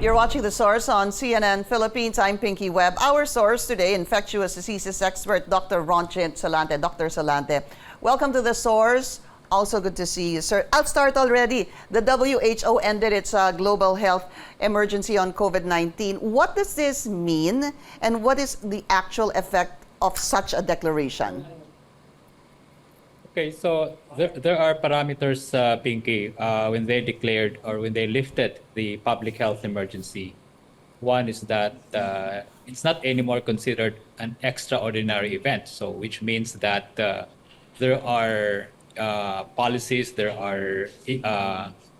You're watching The Source on CNN Philippines. I'm Pinky Webb. Our source today, infectious diseases expert Dr. Rontgene Solante. Dr. Solante, welcome to The Source. Also good to see you, sir. I'll start already. The WHO ended its global health emergency on COVID-19. What does this mean, and what is the actual effect of such a declaration? Okay, so there are parameters, Pinky, when they declared or when they lifted the public health emergency. One is that it's not anymore considered an extraordinary event, so which means that there are policies, there are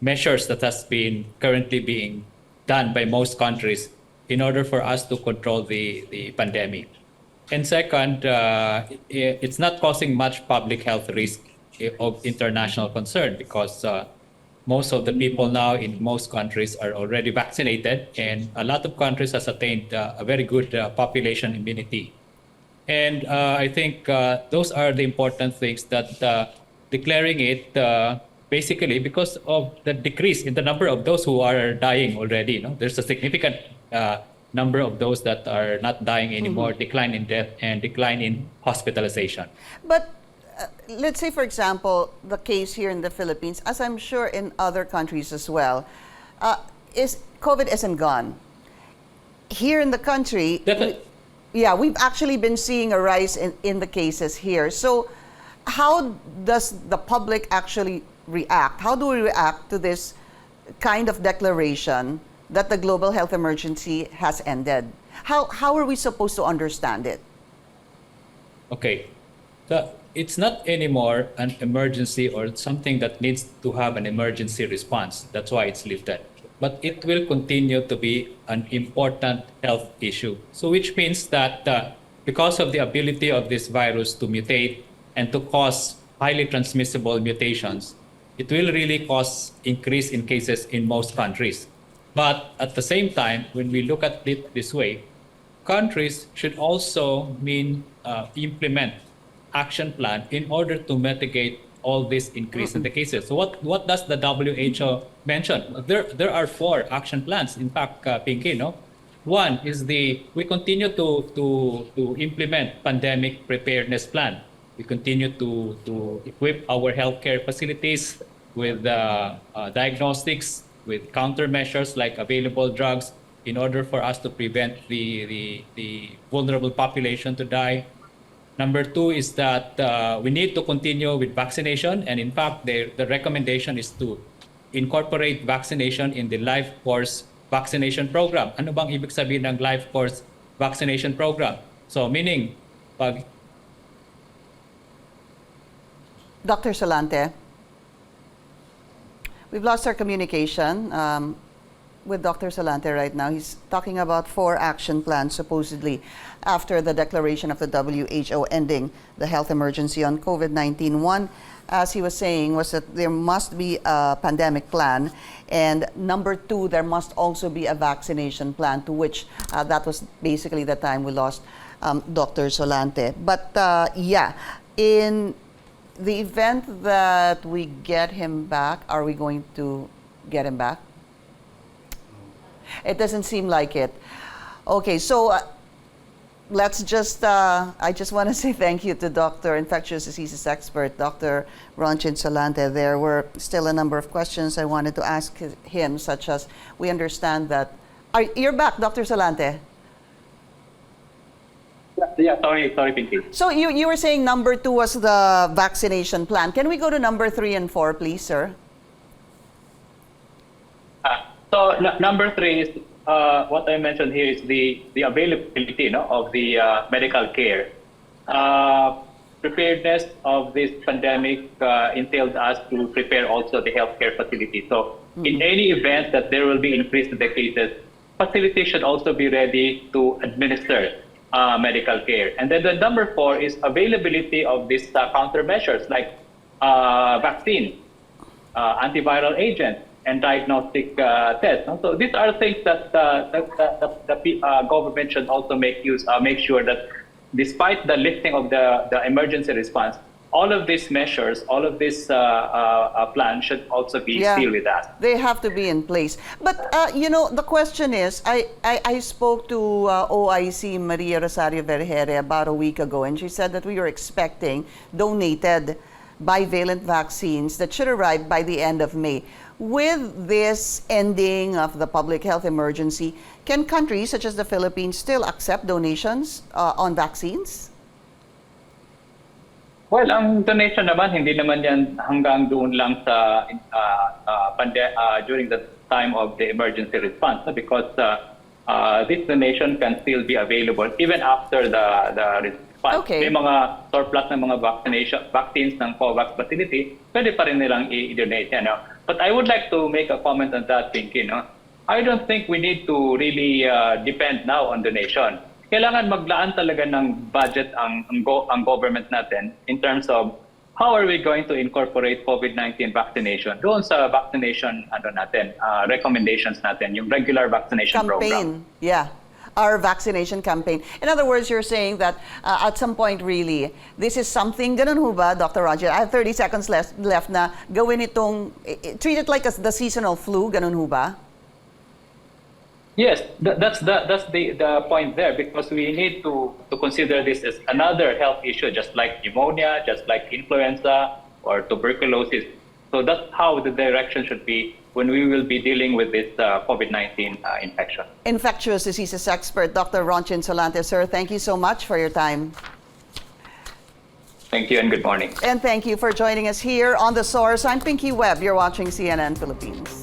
measures that has been currently being done by most countries in order for us to control the pandemic. And second, it's not causing much public health risk of international concern because most of the people now in most countries are already vaccinated, and a lot of countries has attained a very good population immunity. And I think those are the important things that declaring it basically because of the decrease in the number of those who are dying already. You know, there's a significant number of those that are not dying anymore, decline in death and decline in hospitalization. But let's say, for example, the case here in the Philippines, as I'm sure in other countries as well, is COVID isn't gone. Here in the country, we've actually been seeing a rise in the cases here. So how does the public actually react? How do we react to this kind of declaration that the global health emergency has ended? How are we supposed to understand it? Okay, so it's not anymore an emergency or something that needs to have an emergency response. That's why it's lifted. But it will continue to be an important health issue. So which means that because of the ability of this virus to mutate and to cause highly transmissible mutations, it will really cause increase in cases in most countries. But at the same time, when we look at it this way, countries should also implement action plan in order to mitigate all this increase in the cases. So what does the WHO mention? There are 4 action plans. In fact, Pinky, no? One is we continue to implement pandemic preparedness plan. We continue to equip our healthcare facilities with diagnostics, with countermeasures like available drugs in order for us to prevent the vulnerable population to die. Number 2 is that we need to continue with vaccination, and in fact, the recommendation is to incorporate vaccination in the life course vaccination program. Ano bang ibig sabihin ng life course vaccination program? So meaning, Dr. Solante, we've lost our communication with Dr. Solante right now. He's talking about 4 action plans supposedly after the declaration of the WHO ending the health emergency on COVID-19. One, as he was saying, was that there must be a pandemic plan, and number 2, there must also be a vaccination plan, to which that was basically the time we lost Dr. Solante. But in the event that we get him back, are we going to get him back? It doesn't seem like it. Okay, so let's just, I just want to say thank you to Dr. Infectious Diseases expert, Dr. Rontgene Solante. There were still a number of questions I wanted to ask him, such as, we understand that, you're back, Dr. Solante. Yeah, sorry, Pinky. So you were saying number 2 was the vaccination plan. Can we go to number 3 and 4, please, sir? So number 3 is what I mentioned here is the availability, of the medical care. Preparedness of this pandemic entails us to prepare also the healthcare facility. So in any event that there will be increase in the cases, facilities should also be ready to administer medical care. And then the number 4 is availability of these countermeasures like vaccine, antiviral agents, and diagnostic tests. So these are things that the government should also make sure that despite the lifting of the emergency response, all of these measures, all of these plans should also be still with us. They have to be in place. But, the question is, I spoke to OIC Maria Rosario Vergere about a week ago, and she said that we were expecting donated bivalent vaccines that should arrive by the end of May. With this ending of the public health emergency, can countries such as the Philippines still accept donations on vaccines? Well, ang donation naman, hindi naman yan hanggang doon lang sa during the time of the emergency response, because this donation can still be available even after the response. Okay. May mga surplus ng mga vaccines ng COVAX facility, pwede pa rin nilang i-donate. But I would like to make a comment on that, Pinky. I don't think we need to really depend now on donation. Kailangan maglaan talaga ng budget ang government natin in terms of how are we going to incorporate COVID-19 vaccination doon sa vaccination recommendations natin, yung regular vaccination program. Yeah, our vaccination campaign. In other words, you're saying that at some point really, this is something, ganun ho ba, Dr. Roger? I have 30 seconds left na gawin itong, treat it like the seasonal flu, ganun ho ba? Yes, that's the point there, because we need to consider this as another health issue, just like pneumonia, just like influenza or tuberculosis. So that's how the direction should be when we will be dealing with this COVID-19 infection. Infectious diseases expert, Dr. Rontgene Solante. Sir, thank you so much for your time. Thank you and good morning. And thank you for joining us here on The Source. I'm Pinky Webb. You're watching CNN Philippines.